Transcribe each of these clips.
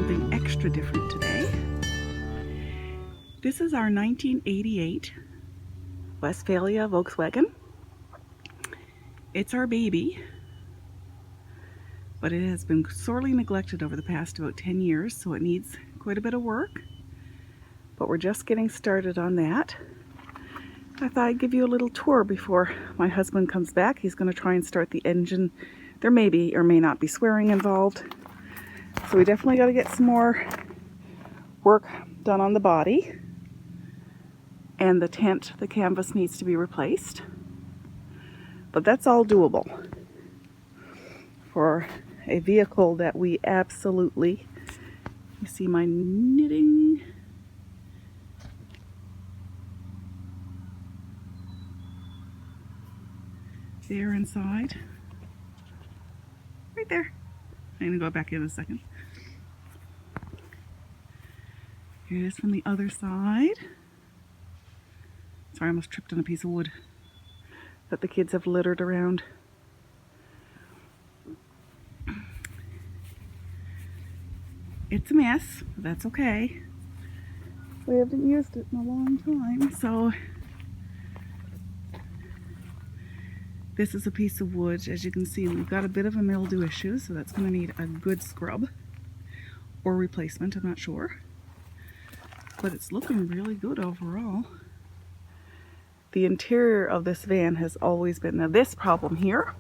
something extra different today. This is our 1988 Westfalia Volkswagen. It's our baby, but it has been sorely neglected over the past about 10 years, so it needs quite a bit of work. But we're just getting started on that. I thought I'd give you a little tour before my husband comes back. He's going to try and start the engine. There may be or may not be swearing involved. So we definitely got to get some more work done on the body. And the tent, the canvas needs to be replaced. But that's all doable for a vehicle that we absolutely, you see my knitting. There inside. Right there. I'm going to go back in a second. Here it is from the other side. Sorry, I almost tripped on a piece of wood that the kids have littered around. It's a mess, but that's okay. We haven't used it in a long time, so this is a piece of wood. As you can see, we've got a bit of a mildew issue, so that's going to need a good scrub or replacement, I'm not sure. But it's looking really good overall. The interior of this van has always been, now this problem here,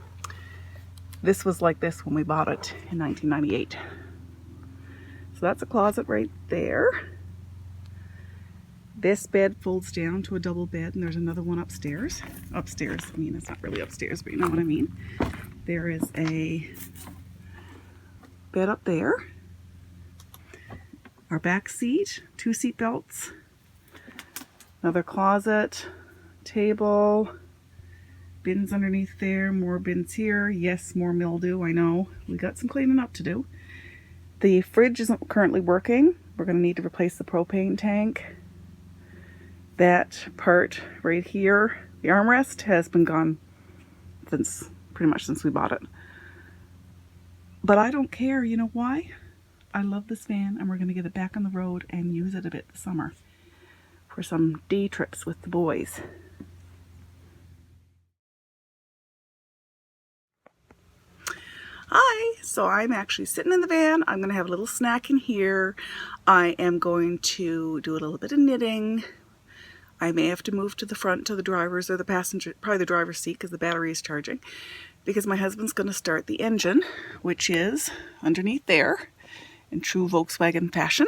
this was like this when we bought it in 1998. So that's a closet right there. This bed folds down to a double bed, and there's another one upstairs. Upstairs, I mean, it's not really upstairs, but you know what I mean. There is a bed up there. Our back seat, 2 seat belts, another closet, table, bins underneath there, more bins here. Yes, more mildew, I know. We got some cleaning up to do. The fridge isn't currently working. We're going to need to replace the propane tank. That part right here, the armrest, has been gone since pretty much since we bought it. But I don't care. You know why? I love this van, and we're going to get it back on the road and use it a bit this summer for some day trips with the boys. Hi, so I'm actually sitting in the van. I'm going to have a little snack in here. I am going to do a little bit of knitting. I may have to move to the front to the driver's or the passenger, probably the driver's seat because the battery is charging, because my husband's going to start the engine, which is underneath there in true Volkswagen fashion.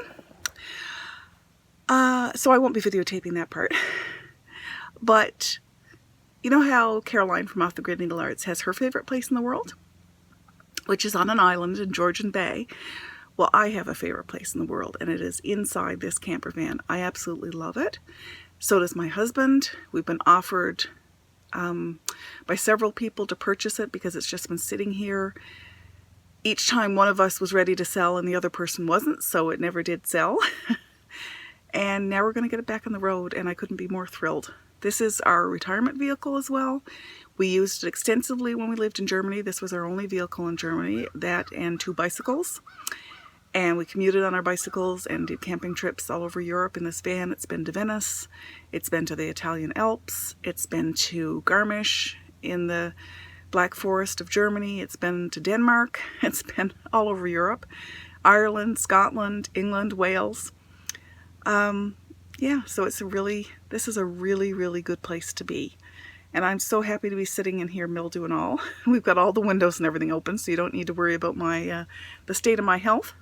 So I won't be videotaping that part. But you know how Caroline from Off the Grid Needle Arts has her favorite place in the world, which is on an island in Georgian Bay? Well, I have a favorite place in the world, and it is inside this camper van. I absolutely love it. So does my husband. We've been offered by several people to purchase it because it's just been sitting here. Each time one of us was ready to sell and the other person wasn't, so it never did sell. And now we're going to get it back on the road, and I couldn't be more thrilled. This is our retirement vehicle as well. We used it extensively when we lived in Germany. This was our only vehicle in Germany, that and 2 bicycles. And we commuted on our bicycles and did camping trips all over Europe in this van. It's been to Venice, it's been to the Italian Alps, it's been to Garmisch in the Black Forest of Germany, it's been to Denmark, it's been all over Europe, Ireland, Scotland, England, Wales. Yeah, so this is a really, really good place to be. And I'm so happy to be sitting in here, mildew and all. We've got all the windows and everything open, so you don't need to worry about my the state of my health.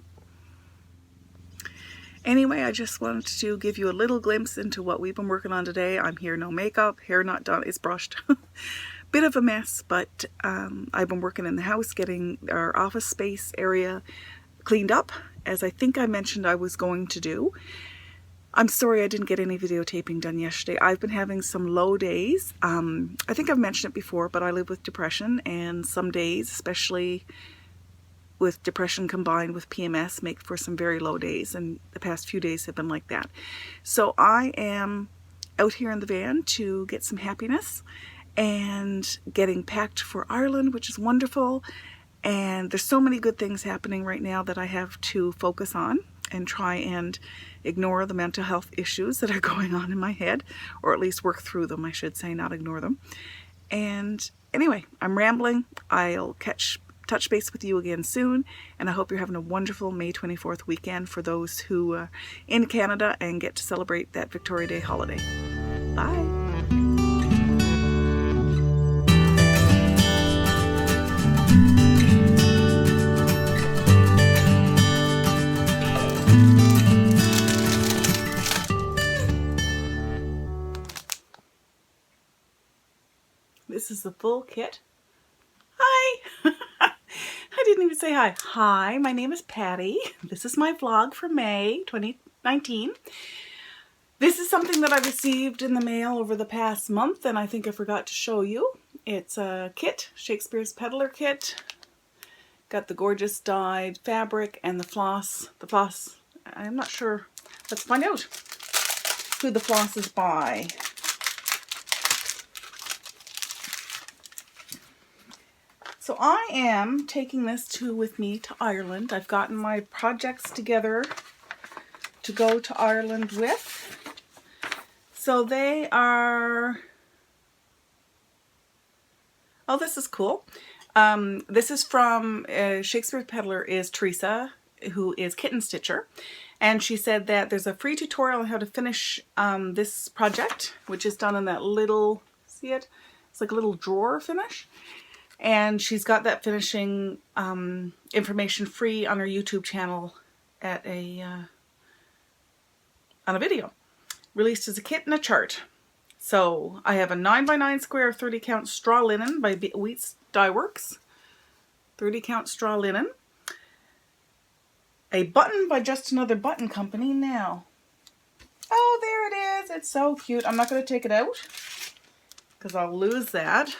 Anyway, I just wanted to give you a little glimpse into what we've been working on today. I'm here, no makeup, hair not done, it's brushed. Bit of a mess, but I've been working in the house, getting our office space area cleaned up, as I think I mentioned I was going to do. I'm sorry I didn't get any videotaping done yesterday. I've been having some low days. I think I've mentioned it before, but I live with depression, and some days, especially with depression combined with PMS, make for some very low days, and the past few days have been like that. So I am out here in the van to get some happiness and getting packed for Ireland, which is wonderful, And there's so many good things happening right now that I have to focus on and try and ignore the mental health issues that are going on in my head, or at least work through them, I should say, not ignore them. And anyway, I'm rambling. I'll touch base with you again soon, and I hope you're having a wonderful May 24th weekend for those who are in Canada and get to celebrate that Victoria Day holiday. Bye! This is the full kit. Hi! I didn't even say hi. Hi, my name is Patty. This is my vlog for May 2019. This is something that I received in the mail over the past month, and I think I forgot to show you. It's a kit, Shakespeare's Peddler kit. Got the gorgeous dyed fabric and the floss. The floss, I'm not sure. Let's find out who the floss is by. So I am taking this with me to Ireland. I've gotten my projects together to go to Ireland with. So they are, oh, this is cool. This is from Shakespeare's Peddler is Teresa, who is Kitten Stitcher. And she said that there's a free tutorial on how to finish this project, which is done in that little, see it? It's like a little drawer finish. And she's got that finishing information free on her YouTube channel at on a video, released as a kit and a chart. So I have a 9x9 square 30 count straw linen by Wheats Dye Works, 30 count straw linen, a button by Just Another Button Company. Now, oh, there it is. It's so cute. I'm not going to take it out because I'll lose that.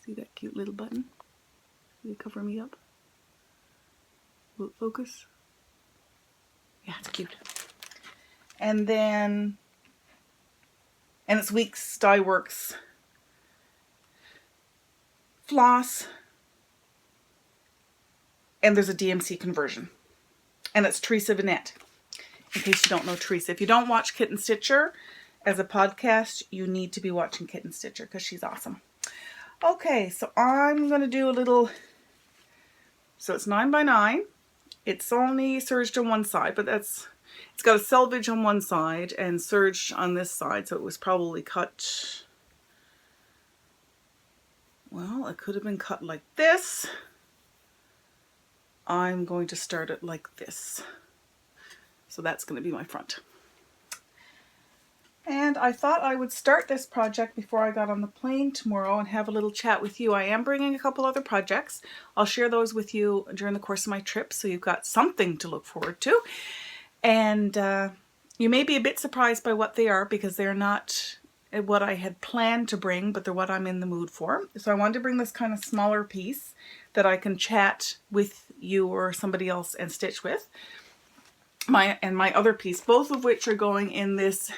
See that cute little button? Will you cover me up? Will it focus? Yeah, it's cute. And then, and it's Wheats Dye Works floss. And there's a DMC conversion. And it's Teresa Vinette. In case you don't know Teresa. If you don't watch Kitten Stitcher as a podcast, you need to be watching Kitten Stitcher because she's awesome. Okay, so I'm going to do a little, so it's 9x9. It's only serged on one side, but it's got a selvage on one side and serged on this side, so it was probably cut, well, it could have been cut like this. I'm going to start it like this. So that's going to be my front. And I thought I would start this project before I got on the plane tomorrow and have a little chat with you. I am bringing a couple other projects. I'll share those with you during the course of my trip, so you've got something to look forward to. And you may be a bit surprised by what they are, because they're not what I had planned to bring, but they're what I'm in the mood for. So I wanted to bring this kind of smaller piece that I can chat with you or somebody else and stitch with. My other piece, both of which are going in this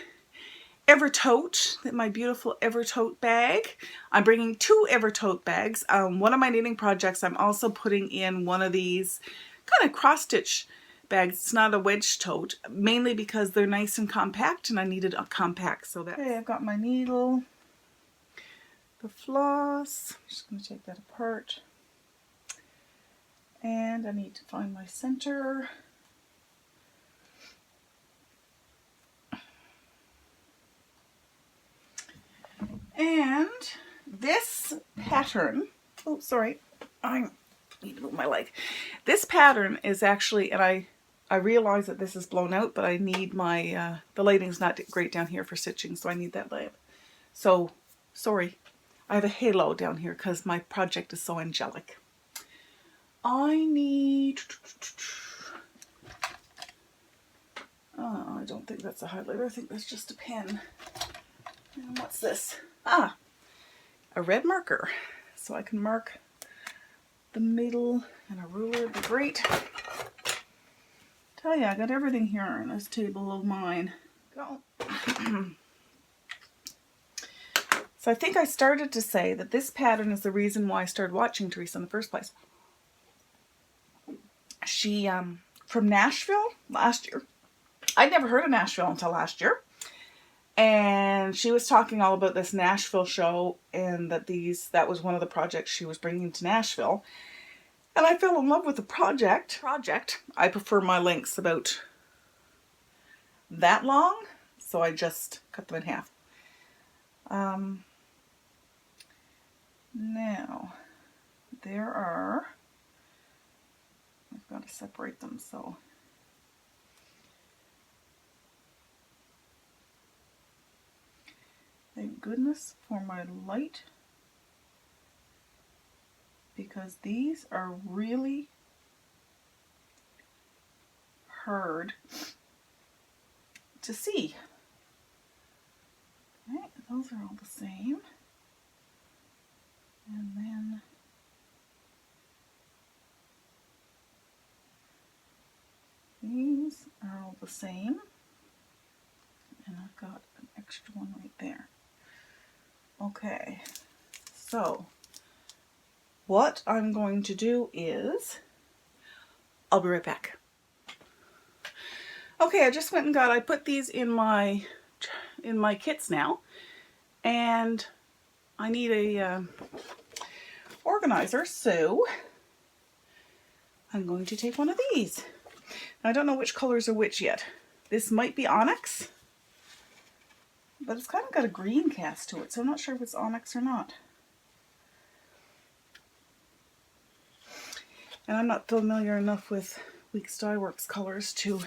Evertote, my beautiful Evertote bag. I'm bringing 2 Evertote bags. One of my knitting projects, I'm also putting in one of these kind of cross-stitch bags. It's not a wedge tote, mainly because they're nice and compact, and I needed a compact. So that. Okay, I've got my needle, the floss. I'm just going to take that apart. And I need to find my center. And this pattern, oh, sorry, I need to move my leg. This pattern is actually, and I realize that this is blown out, but I need my, the lighting's not great down here for stitching, so I need that lamp. So, sorry, I have a halo down here because my project is so angelic. I need, oh, I don't think that's a highlighter, I think that's just a pen. And what's this? Ah, a red marker. So I can mark the middle, and a ruler would be great. Tell you, I got everything here on this table of mine. Go. So I think I started to say that this pattern is the reason why I started watching Teresa in the first place. She, from Nashville last year. I'd never heard of Nashville until last year. And she was talking all about this Nashville show and that was one of the projects she was bringing to Nashville. And I fell in love with the project. I prefer my lengths about that long, so I just cut them in half. Now, I've got to separate them, so. Thank goodness for my light, because these are really hard to see. Okay, those are all the same. And then these are all the same. And I've got an extra one right there. Okay, so what I'm going to do is, I'll be right back. Okay, I put these in my kits now, and I need a organizer, so I'm going to take one of these. I don't know which colors are which yet. This might be onyx, but it's kind of got a green cast to it, so I'm not sure if it's onyx or not. And I'm not familiar enough with Weeks Dye Works colors to...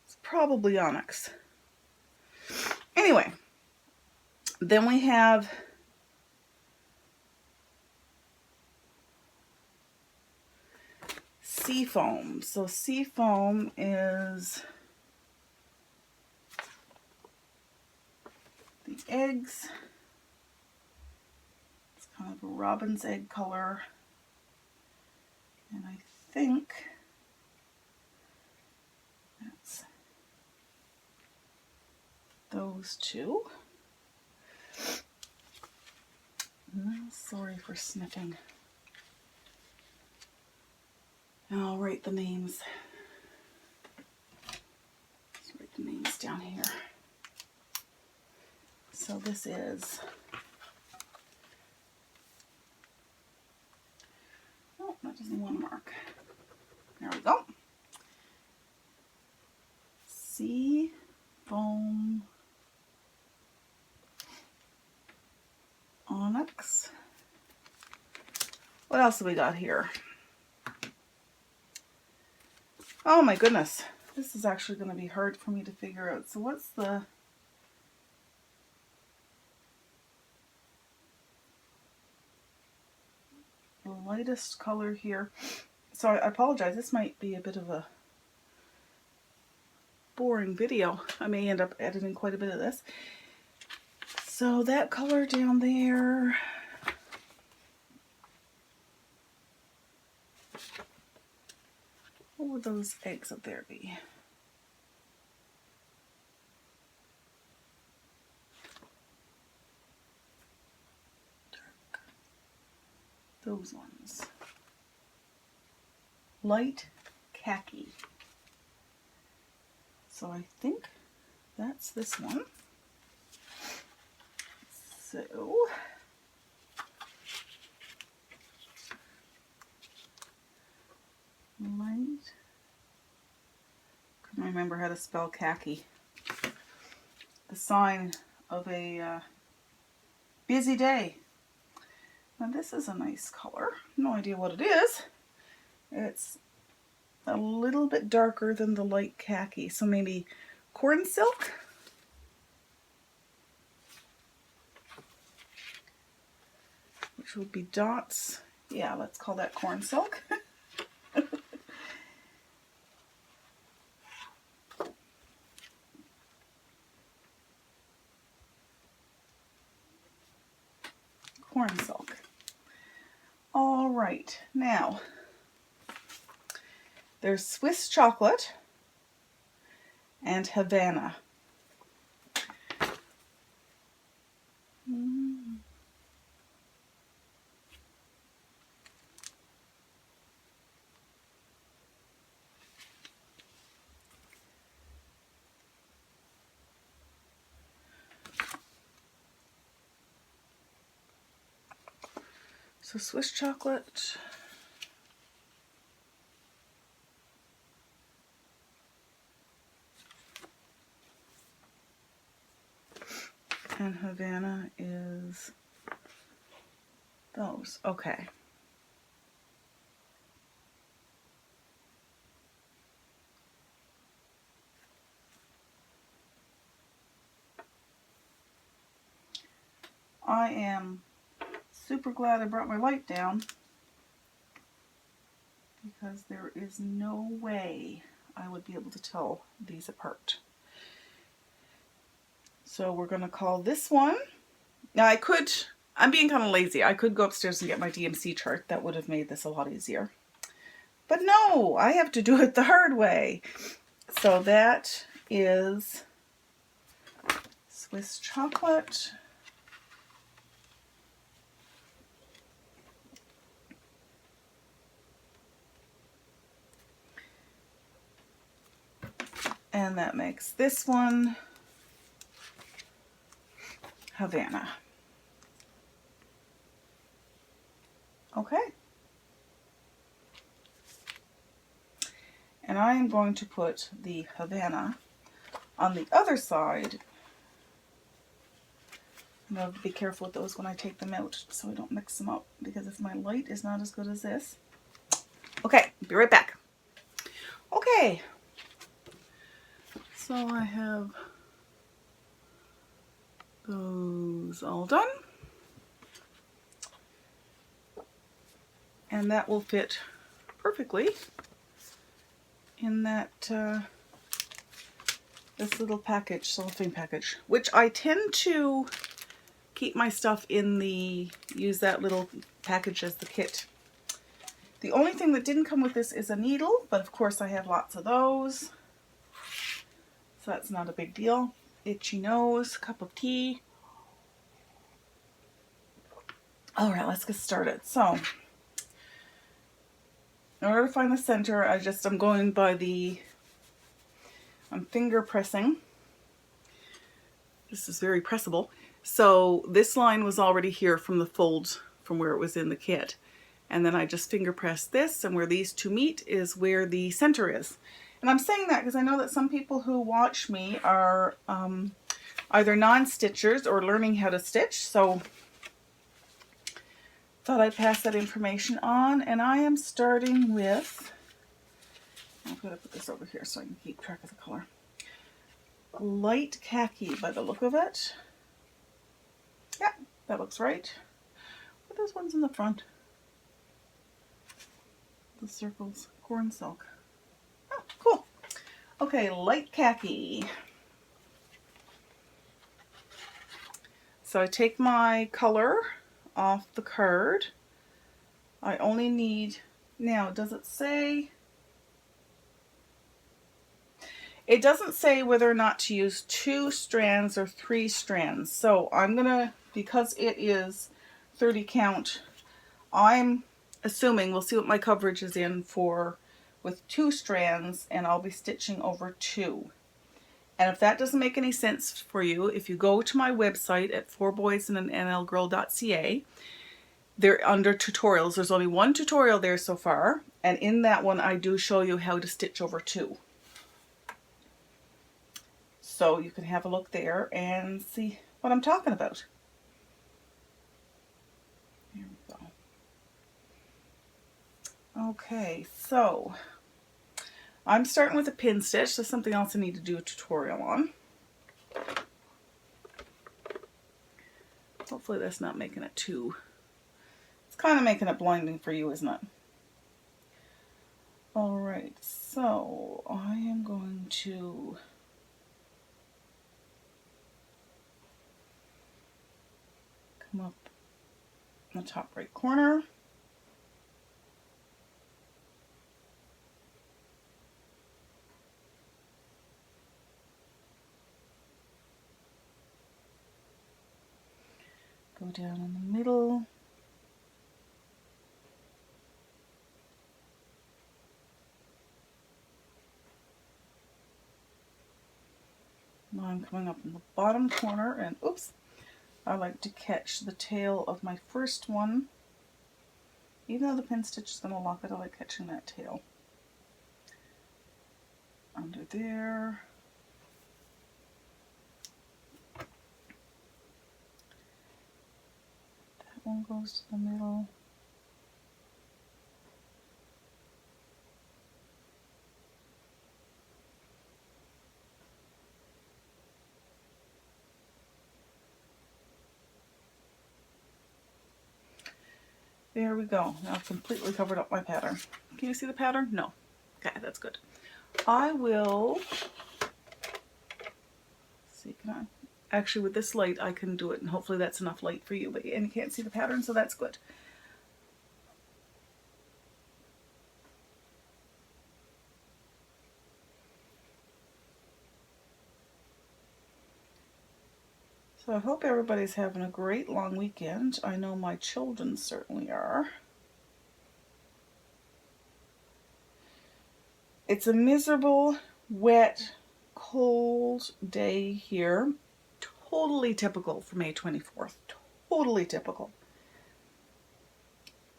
It's probably onyx. Anyway, then we have Seafoam. So Seafoam is the eggs. It's kind of a robin's egg color. And I think that's those two. Sorry for sniffing. I'll write the names. Let's write the names down here. So this is, oh, that doesn't want to mark. There we go. Seafoam Onyx. What else have we got here? Oh my goodness, this is actually going to be hard for me to figure out. So what's the lightest color here? So I apologize, this might be a bit of a boring video. I may end up editing quite a bit of this. So that color down there, what would those eggs up there be? Dark. Those ones. Light khaki. So I think that's this one. So light. Couldn't remember how to spell khaki. The sign of a busy day. Now this is a nice color. No idea what it is. It's a little bit darker than the light khaki, so maybe corn silk. Which would be dots. Yeah, let's call that corn silk. Corn silk. All right, now there's Swiss chocolate and Havana. So Swiss chocolate. And Havana is those. Okay. I am super glad I brought my light down because there is no way I would be able to tell these apart. So we're going to call this one. Now I'm being kind of lazy. I could go upstairs and get my DMC chart. That would have made this a lot easier. But no, I have to do it the hard way. So that is Swiss chocolate. And that makes this one Havana. Okay. And I am going to put the Havana on the other side. I'm going to be careful with those when I take them out so I don't mix them up, because if my light is not as good as this. Okay, be right back. Okay. So I have those all done. And that will fit perfectly in that this little package, cellophane package, which I tend to keep my stuff in use that little package as the kit. The only thing that didn't come with this is a needle, but of course I have lots of those, so that's not a big deal. Itchy nose, cup of tea. All right, let's get started. So in order to find the center, I'm going by I'm finger pressing. This is very pressable. So this line was already here from the fold from where it was in the kit. And then I just finger press this, and where these two meet is where the center is. And I'm saying that because I know that some people who watch me are either non-stitchers or learning how to stitch. So thought I'd pass that information on. And I am starting with, I'm going to put this over here so I can keep track of the color. Light khaki by the look of it. Yeah, that looks right. What are those ones in the front? The circles, corn silk. Oh, cool. Okay, light khaki. So I take my color off the card. I only need, now does it say, it doesn't say whether or not to use 2 strands or 3 strands. So I'm gonna, because it is 30 count, I'm assuming, we'll see what my coverage is in for with 2 strands, and I'll be stitching over 2. And if that doesn't make any sense for you, if you go to my website at fourboysandannlgirl.ca, they're under tutorials. There's only one tutorial there so far, and in that one I do show you how to stitch over 2. So you can have a look there and see what I'm talking about. Here we go. Okay, so I'm starting with a pin stitch. That's something else I need to do a tutorial on. Hopefully that's not making it too, it's kind of making it blinding for you, isn't it? Alright, so I am going to come up in the top right corner. Go down in the middle. Now I'm coming up in the bottom corner, and oops, I like to catch the tail of my first one Even though the pin stitch is going to lock it, I like catching that tail. Under there. That one goes to the middle. There we go. Now I've completely covered up my pattern. Can you see the pattern? No. Okay, that's good. I will see, can I? Actually, with this light, I can do it, and hopefully that's enough light for you, but and you can't see the pattern, so that's good. So I hope everybody's having a great long weekend. I know my children certainly are. It's a miserable, wet, cold day here. Totally typical for May 24th. Totally typical.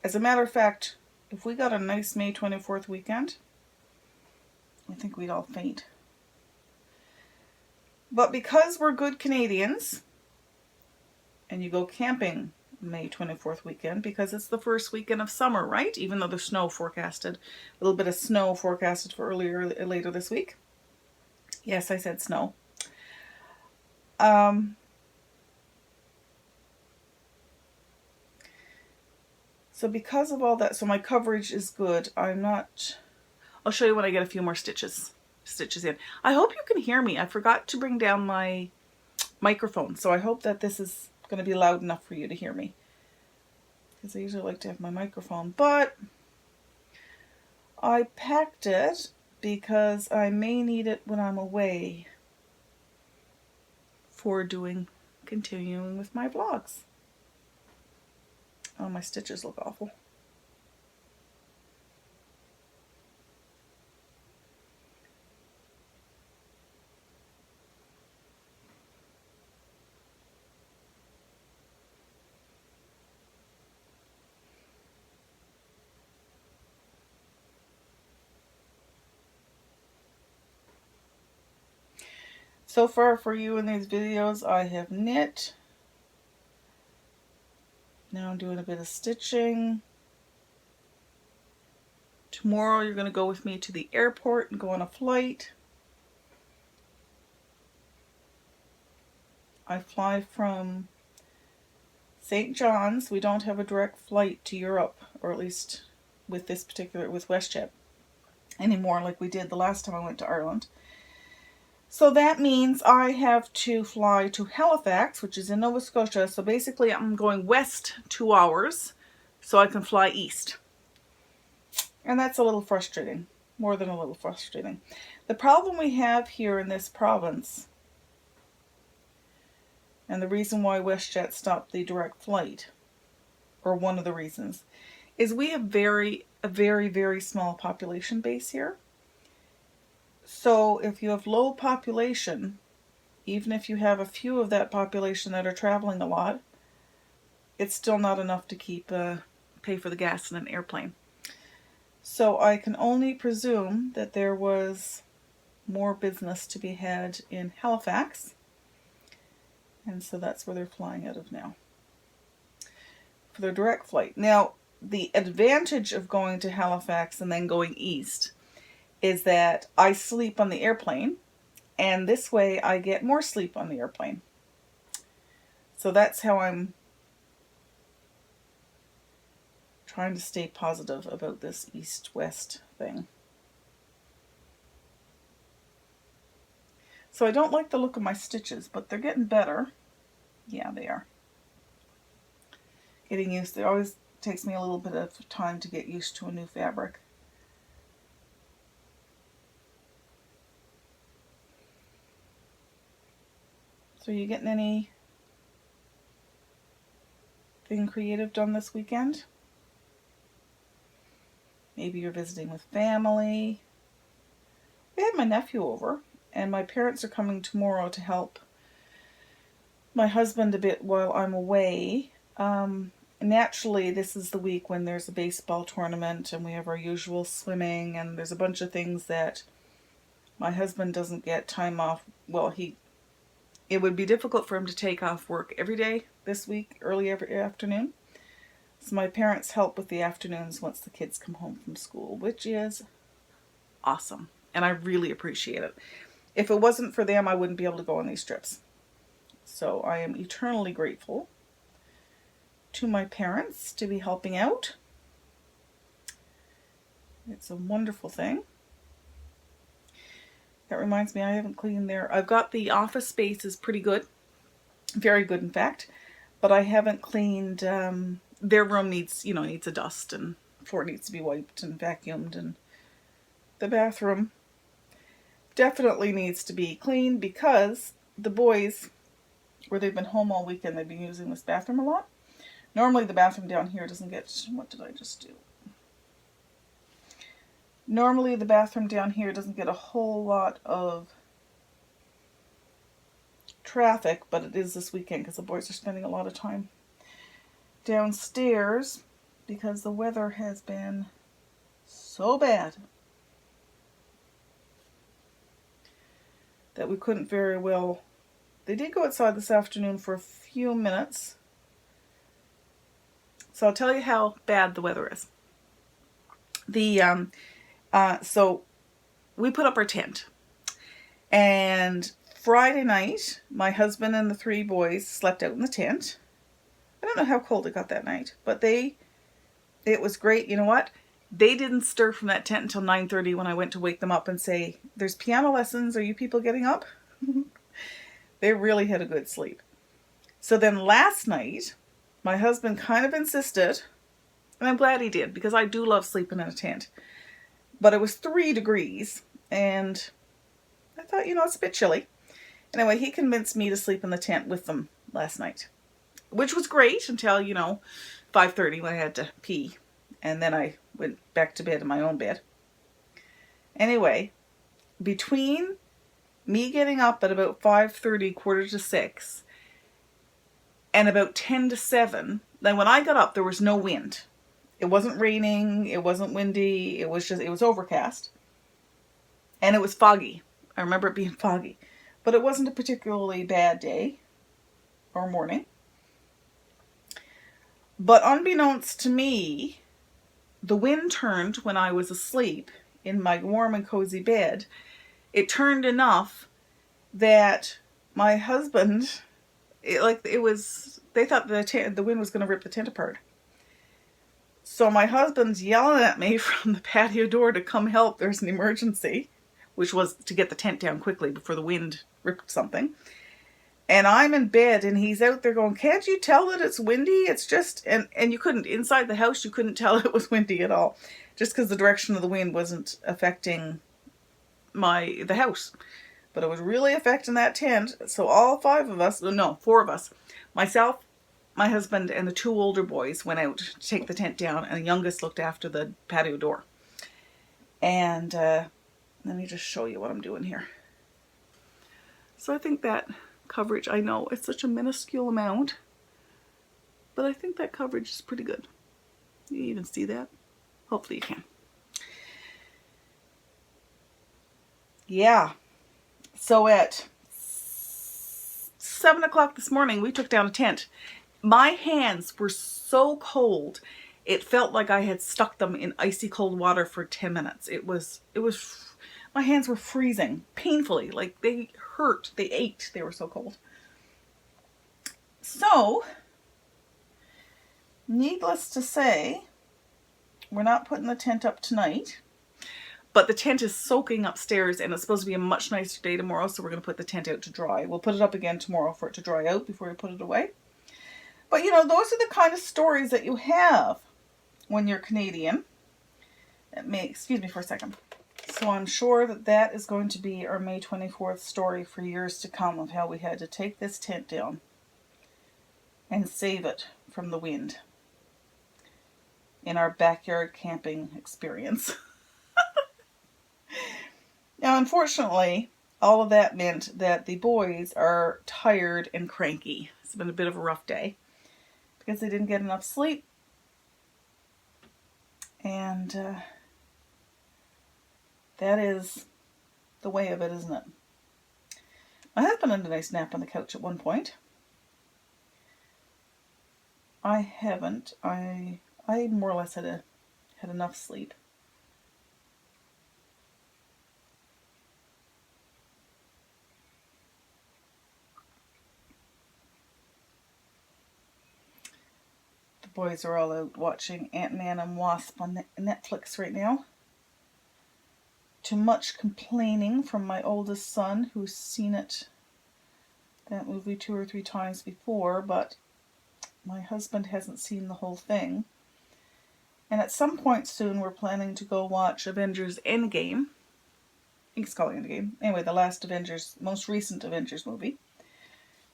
As a matter of fact, if we got a nice May 24th weekend, I think we'd all faint. But because we're good Canadians, and you go camping May 24th weekend because it's the first weekend of summer, right? Even though there's snow forecasted, a little bit of snow forecasted for later this week. Yes, I said snow. So because of all that, so my coverage is good. I'll show you when I get a few more stitches in. I hope you can hear me. I forgot to bring down my microphone, so I hope that this is going to be loud enough for you to hear me, because I usually like to have my microphone, but I packed it because I may need it when I'm away for continuing with my vlogs. Oh, my stitches look awful. So far for you in these videos, I have knit. Now I'm doing a bit of stitching. Tomorrow you're going to go with me to the airport and go on a flight. I fly from St. John's. We don't have a direct flight to Europe, or at least with WestJet anymore like we did the last time I went to Ireland. So that means I have to fly to Halifax, which is in Nova Scotia. So basically I'm going west 2 hours so I can fly east. And that's a little frustrating, more than a little frustrating. The problem we have here in this province, and the reason why WestJet stopped the direct flight, or one of the reasons, is we have a very, very small population base here. So if you have low population, even if you have a few of that population that are traveling a lot, it's still not enough to pay for the gas in an airplane. So I can only presume that there was more business to be had in Halifax, and so that's where they're flying out of now for their direct flight. Now, the advantage of going to Halifax and then going east is that I sleep on the airplane, and this way I get more sleep on the airplane. So that's how I'm trying to stay positive about this east-west thing. So I don't like the look of my stitches, but they're getting better. Yeah, they are. Getting used to it. Always takes me a little bit of time to get used to a new fabric. So are you getting anything creative done this weekend? Maybe you're visiting with family. We had my nephew over, and my parents are coming tomorrow to help my husband a bit while I'm away. And naturally, this is the week when there's a baseball tournament and we have our usual swimming, and there's a bunch of things that my husband doesn't get time off. Well, it would be difficult for him to take off work every day this week, early every afternoon. So my parents help with the afternoons once the kids come home from school, which is awesome. And I really appreciate it. If it wasn't for them, I wouldn't be able to go on these trips. So I am eternally grateful to my parents to be helping out. It's a wonderful thing. That reminds me, I haven't cleaned there. I've got the office space is pretty good. Very good, in fact. But I haven't cleaned, their room needs a dust, and floor needs to be wiped and vacuumed, and the bathroom definitely needs to be cleaned because the boys, where they've been home all weekend, they've been using this bathroom a lot. Normally the bathroom down here doesn't get, what did I just do? Normally the bathroom down here doesn't get a whole lot of traffic, but it is this weekend because the boys are spending a lot of time downstairs because the weather has been so bad that we couldn't very well. They did go outside this afternoon for a few minutes. So I'll tell you how bad the weather is. So we put up our tent, and Friday night, my husband and the 3 boys slept out in the tent. I don't know how cold it got that night, but it was great. You know what? They didn't stir from that tent until 9:30 when I went to wake them up and say, there's piano lessons. Are you people getting up? They really had a good sleep. So then last night, my husband kind of insisted, and I'm glad he did, because I do love sleeping in a tent. But it was 3 degrees, and I thought, it's a bit chilly. Anyway, he convinced me to sleep in the tent with them last night, which was great until, 5:30 when I had to pee. And then I went back to bed in my own bed. Anyway, between me getting up at about 5:30, 5:45, and about 10 to 7, then when I got up, there was no wind. It wasn't raining, it wasn't windy, it was overcast. And it was foggy. I remember it being foggy. But it wasn't a particularly bad day or morning. But unbeknownst to me, the wind turned when I was asleep in my warm and cozy bed. It turned enough that my husband, they thought the wind was going to rip the tent apart. So my husband's yelling at me from the patio door to come help. There's an emergency, which was to get the tent down quickly before the wind ripped something. And I'm in bed and he's out there going, can't you tell that it's windy? It's just, and you couldn't, inside the house, you couldn't tell it was windy at all. Just because the direction of the wind wasn't affecting the house. But it was really affecting that tent. So all 4 of us, myself, my husband, and the 2 older boys went out to take the tent down, and the youngest looked after the patio door. And let me just show you what I'm doing here. So I think that coverage, I know it's such a minuscule amount, but I think that coverage is pretty good. You even see that? Hopefully you can. Yeah. So at 7 o'clock this morning, we took down a tent. My hands were so cold, it felt like I had stuck them in icy cold water for 10 minutes. My hands were freezing painfully, like they hurt, they ached, they were so cold. So, needless to say, we're not putting the tent up tonight, but the tent is soaking upstairs and it's supposed to be a much nicer day tomorrow, so we're going to put the tent out to dry. We'll put it up again tomorrow for it to dry out before we put it away. But those are the kind of stories that you have when you're Canadian. Excuse me for a second. So I'm sure that is going to be our May 24th story for years to come, of how we had to take this tent down and save it from the wind in our backyard camping experience. Now, unfortunately, all of that meant that the boys are tired and cranky. It's been a bit of a rough day, because they didn't get enough sleep. And that is the way of it, isn't it? My husband had a nice nap on the couch at one point. I haven't. I more or less had enough sleep. The boys are all out watching Ant-Man and Wasp on Netflix right now. To much complaining from my oldest son, who's seen that movie 2 or 3 times before, but my husband hasn't seen the whole thing. And at some point soon, we're planning to go watch Avengers Endgame. I think it's called Endgame. Anyway, the last Avengers, most recent Avengers movie.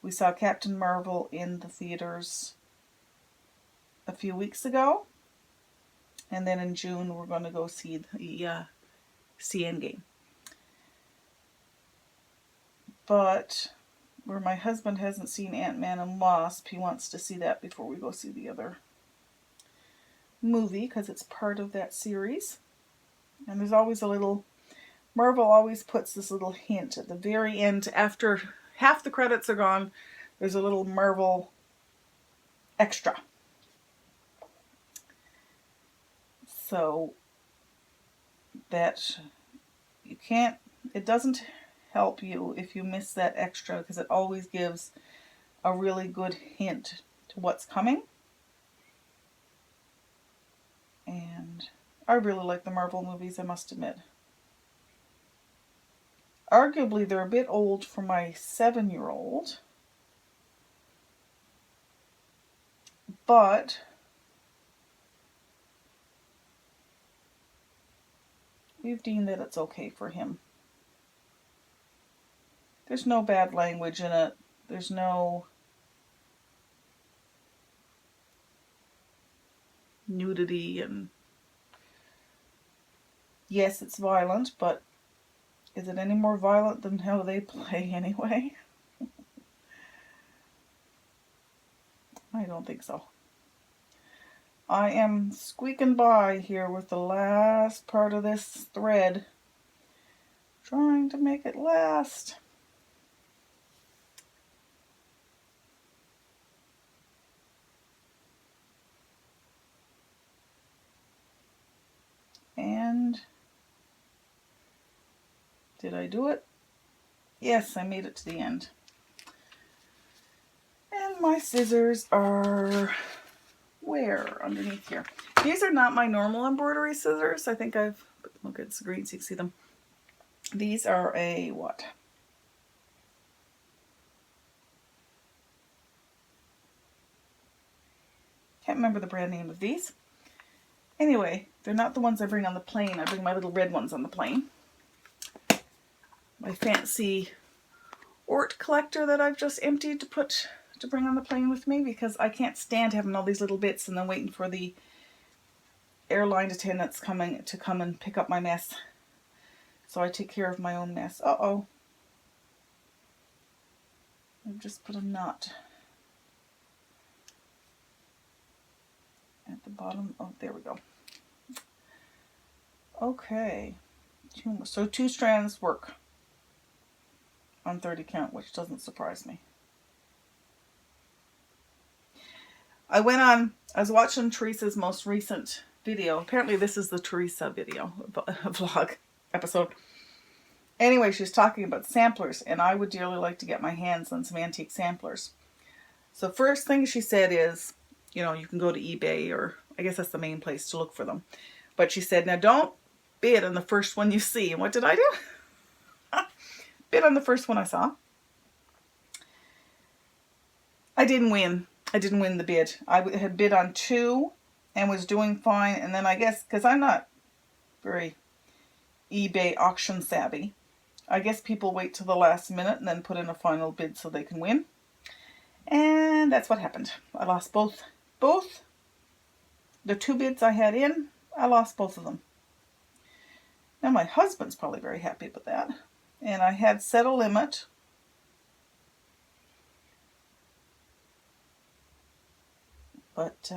We saw Captain Marvel in the theaters a few weeks ago. And then in June, we're going to go see Endgame. But where my husband hasn't seen Ant-Man and Wasp, he wants to see that before we go see the other movie, because it's part of that series. And there's always a little, Marvel always puts this little hint at the very end, after half the credits are gone, there's a little Marvel extra. So that you can't, it doesn't help you if you miss that extra, because it always gives a really good hint to what's coming. And I really like the Marvel movies, I must admit. Arguably, they're a bit old for my 7-year-old. But we've deemed that it's okay for him. There's no bad language in it. There's no nudity, and yes, it's violent, but is it any more violent than how they play anyway? I don't think so. I am squeaking by here with the last part of this thread, trying to make it last. And did I do it? Yes, I made it to the end. And my scissors are where? Underneath here. These are not my normal embroidery scissors. I think I've, look, it's green so you can see them. These are a what? Can't remember the brand name of these. Anyway, they're not the ones I bring on the plane. I bring my little red ones on the plane. My fancy Ort collector that I've just emptied to bring on the plane with me, because I can't stand having all these little bits and then waiting for the airline attendants to come and pick up my mess. So I take care of my own mess. Uh-oh. I've just put a knot at the bottom of, there we go. Okay. So 2 strands work on 30 count, which doesn't surprise me. I was watching Teresa's most recent video. Apparently this is the Teresa video, vlog episode. Anyway, she's talking about samplers, and I would dearly like to get my hands on some antique samplers. So first thing she said is, you know, you can go to eBay, or I guess that's the main place to look for them. But she said, now don't bid on the first one you see. And what did I do? Bid on the first one I saw. I didn't win. I didn't win the bid. I had bid on 2 and was doing fine. And then I guess, because I'm not very eBay auction savvy, I guess people wait till the last minute and then put in a final bid so they can win. And that's what happened. I lost both the 2 bids I had in. I lost both of them. Now my husband's probably very happy about that. And I had set a limit. But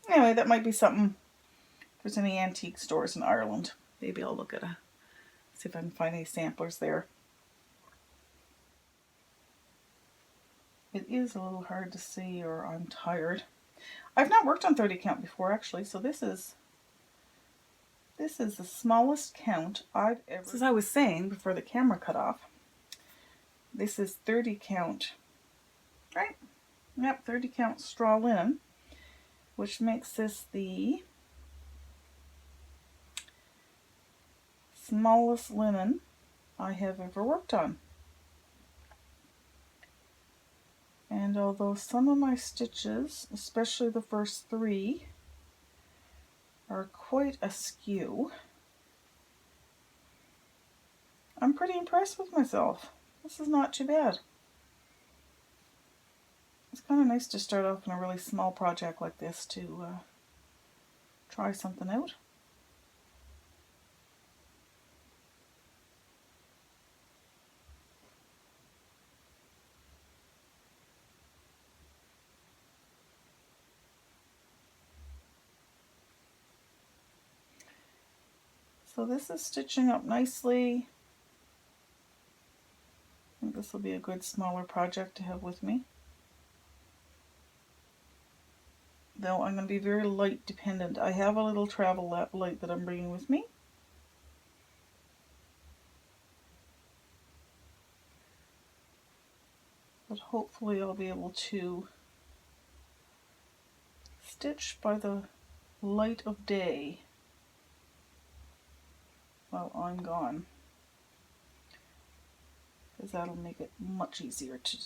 anyway, that might be something. If there's any antique stores in Ireland, maybe I'll look at see if I can find any samplers there. It is a little hard to see, or I'm tired. I've not worked on 30 count before, actually, so this is the smallest count I've ever... As I was saying before the camera cut off, this is 30 count, right? Yep, 30 count straw linen, which makes this the smallest linen I have ever worked on. And although some of my stitches, especially the first 3, are quite askew, I'm pretty impressed with myself. This is not too bad. It's kind of nice to start off in a really small project like this to try something out. So this is stitching up nicely. I think this will be a good smaller project to have with me. Though I'm going to be very light dependent. I have a little travel light that I'm bringing with me. But hopefully I'll be able to stitch by the light of day while I'm gone, because that'll make it much easier to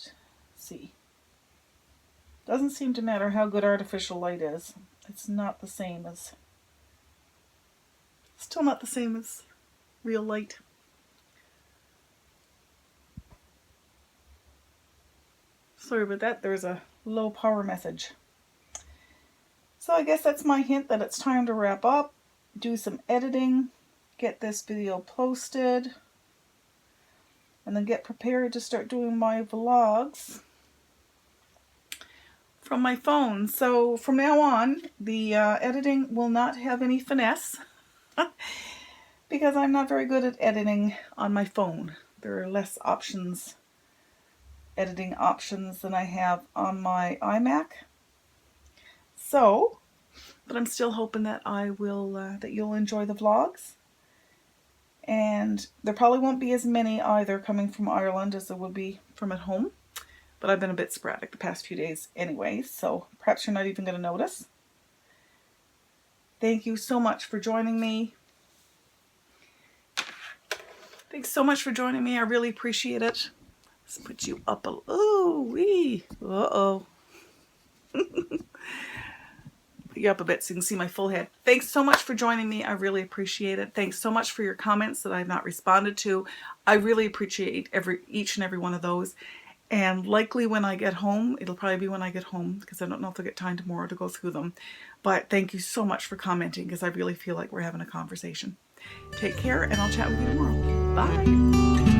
see. Doesn't seem to matter how good artificial light is. It's not the same as, still not the same as real light. Sorry about that, there's a low power message. So I guess that's my hint that it's time to wrap up, do some editing, get this video posted, and then get prepared to start doing my vlogs from my phone. So from now on, the editing will not have any finesse because I'm not very good at editing on my phone. There are less options, editing options, than I have on my iMac. So, but I'm still hoping that I will, that you'll enjoy the vlogs. And there probably won't be as many either coming from Ireland as there would be from at home. But I've been a bit sporadic the past few days anyway, so perhaps you're not even going to notice. Thank you so much for joining me. Thanks so much for joining me. I really appreciate it. Let's put you up a... Oh, wee. Uh-oh. Put you up a bit so you can see my full head. Thanks so much for joining me. I really appreciate it. Thanks so much for your comments that I've not responded to. I really appreciate each and every one of those. And likely when I get home, it'll probably be when I get home, because I don't know if I'll get time tomorrow to go through them. But thank you so much for commenting, because I really feel like we're having a conversation. Take care, and I'll chat with you tomorrow. Bye.